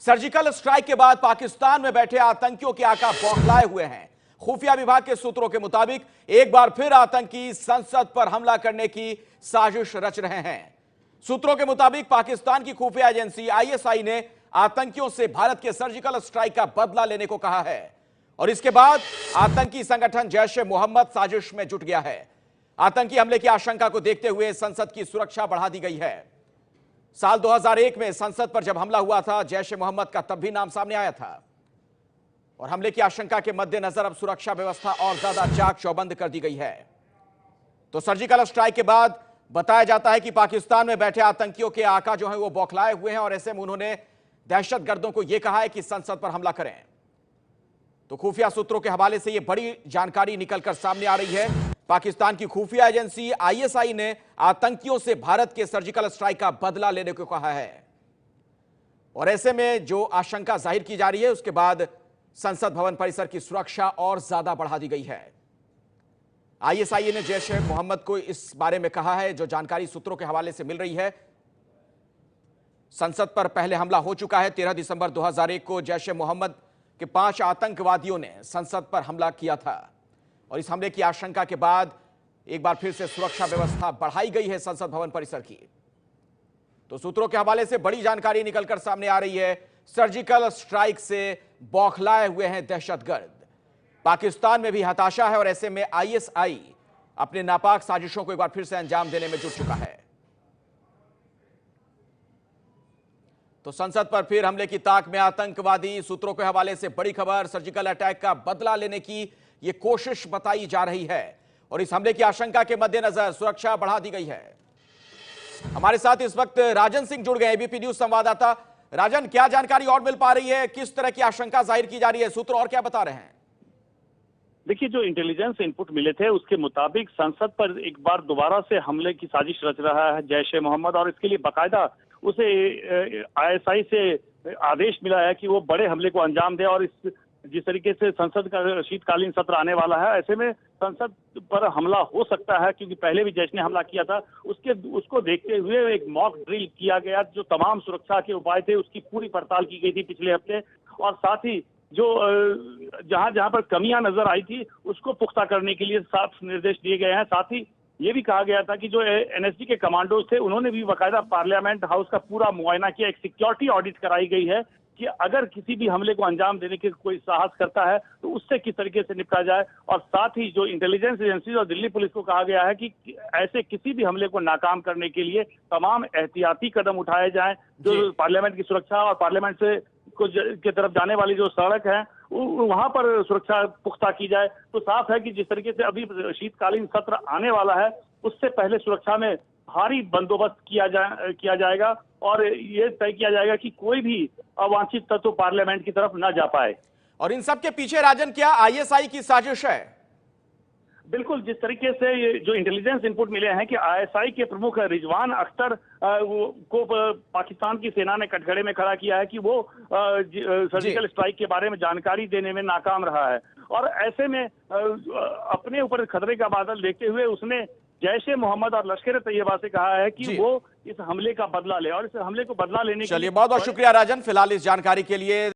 Surgical strike के बाद पाकिस्तान में बैठे आतंकियों के आका बौखलाए हुए हैं। खुफिया विभाग के सूत्रों के मुताबिक एक बार फिर आतंकी संसद पर हमला करने की साजिश रच रहे हैं। सूत्रों के मुताबिक पाकिस्तान की खुफिया एजेंसी आईएसआई ने आतंकियों से भारत के सर्जिकल स्ट्राइक का बदला लेने को कहा है और इसके बाद आतंकी संगठन जैश ए मोहम्मद साजिश में जुट गया है। आतंकी हमले की आशंका को देखते हुए संसद की सुरक्षा बढ़ा दी गई है। साल 2001 में संसद पर जब हमला हुआ था, जैश ए मोहम्मद का तब भी नाम सामने आया था और हमले की आशंका के मद्देनजर अब सुरक्षा व्यवस्था और ज्यादा चाक चौबंद कर दी गई है। तो सर्जिकल स्ट्राइक के बाद बताया जाता है कि पाकिस्तान में बैठे आतंकियों के आका जो है वो बौखलाए हुए हैं और ऐसे में उन्होंने दहशतगर्दों को यह कहा है कि संसद पर हमला करें। तो खुफिया सूत्रों के हवाले से यह बड़ी जानकारी निकलकर सामने आ रही है। पाकिस्तान की खुफिया एजेंसी आईएसआई ने आतंकियों से भारत के सर्जिकल स्ट्राइक का बदला लेने को कहा है और ऐसे में जो आशंका जाहिर की जा रही है उसके बाद संसद भवन परिसर की सुरक्षा और ज्यादा बढ़ा दी गई है। आईएसआई ने जैश ए मोहम्मद को इस बारे में कहा है, जो जानकारी सूत्रों के हवाले से मिल रही है। संसद पर पहले हमला हो चुका है। 13 दिसंबर 2001 को जैश ए मोहम्मद के 5 आतंकवादियों ने संसद पर हमला किया था और इस हमले की आशंका के बाद एक बार फिर से सुरक्षा व्यवस्था बढ़ाई गई है संसद भवन परिसर की। तो सूत्रों के हवाले से बड़ी जानकारी निकलकर सामने आ रही है। सर्जिकल स्ट्राइक से बौखलाए हुए हैं दहशतगर्द। पाकिस्तान में भी हताशा है और ऐसे में आईएसआई अपने नापाक साजिशों को एक बार फिर से अंजाम देने में जुट चुका है। तो संसद पर फिर हमले की ताक में आतंकवादी। सूत्रों के हवाले से बड़ी खबर, सर्जिकल अटैक का बदला लेने की यह कोशिश बताई जा रही है और इस हमले की आशंका के मद्देनजर सुरक्षा बढ़ा दी गई है। हमारे साथ इस वक्त राजन सिंह जुड़ गए, एबीपी न्यूज संवाददाता। राजन, क्या जानकारी और मिल पा रही है? किस तरह की आशंका जाहिर की जा रही है? सूत्र और क्या बता रहे हैं? देखिए, जो इंटेलिजेंस इनपुट मिले थे उसके मुताबिक संसद पर एक बार दोबारा से हमले की साजिश रच रहा है जैश ए मोहम्मद और इसके लिए बाकायदा उसे आईएसआई से आदेश मिला है कि वो बड़े हमले को अंजाम दे। और इस जिस तरीके से संसद का शीतकालीन सत्र आने वाला है, ऐसे में संसद पर हमला हो सकता है क्योंकि पहले भी जैश ने हमला किया था। उसको देखते हुए एक मॉक ड्रिल किया गया। जो तमाम सुरक्षा के उपाय थे उसकी पूरी पड़ताल की गई थी पिछले हफ्ते और साथ ही जो जहां जहां पर कमियां नजर आई थी उसको पुख्ता करने के लिए साफ निर्देश दिए गए हैं। साथ ही ये भी कहा गया था कि जो एनएसजी के कमांडोज थे उन्होंने भी बाकायदा पार्लियामेंट हाउस का पूरा मुआयना किया। एक सिक्योरिटी ऑडिट कराई गई है कि अगर किसी भी हमले को अंजाम देने के कोई साहस करता है तो उससे किस तरीके से निपटा जाए। और साथ ही जो इंटेलिजेंस एजेंसी और दिल्ली पुलिस को कहा गया है कि ऐसे किसी भी हमले को नाकाम करने के लिए तमाम एहतियाती कदम उठाए जाएं। जो पार्लियामेंट की सुरक्षा और पार्लियामेंट से की तरफ जाने वाली जो सड़क है वहां पर सुरक्षा पुख्ता की जाए। तो साफ है कि जिस तरीके से अभी शीतकालीन सत्र आने वाला है उससे पहले सुरक्षा में भारी बंदोबस्त किया जाएगा और ये तय किया जाएगा कि कोई भी अवांछित तत्व पार्लियामेंट की तरफ न जा पाए। और इन सब के पीछे राजन क्या आईएसआई की साजिश है? बिल्कुल, जिस तरीके से ये जो इंटेलिजेंस इनपुट मिले हैं कि आईएसआई के प्रमुख रिजवान अख्तर को पाकिस्तान की सेना ने कटघरे में खड़ा किया है कि वो सर्जिकल स्ट्राइक के बारे में जानकारी देने में नाकाम रहा है और ऐसे में अपने ऊपर खतरे का बादल देखते हुए उसने जैश ए मोहम्मद और लश्कर तैयबा से कहा है कि वो इस हमले का बदला ले और इस हमले को बदला लेने के लिए। चलिए, बहुत बहुत शुक्रिया राजन फिलहाल इस जानकारी के लिए।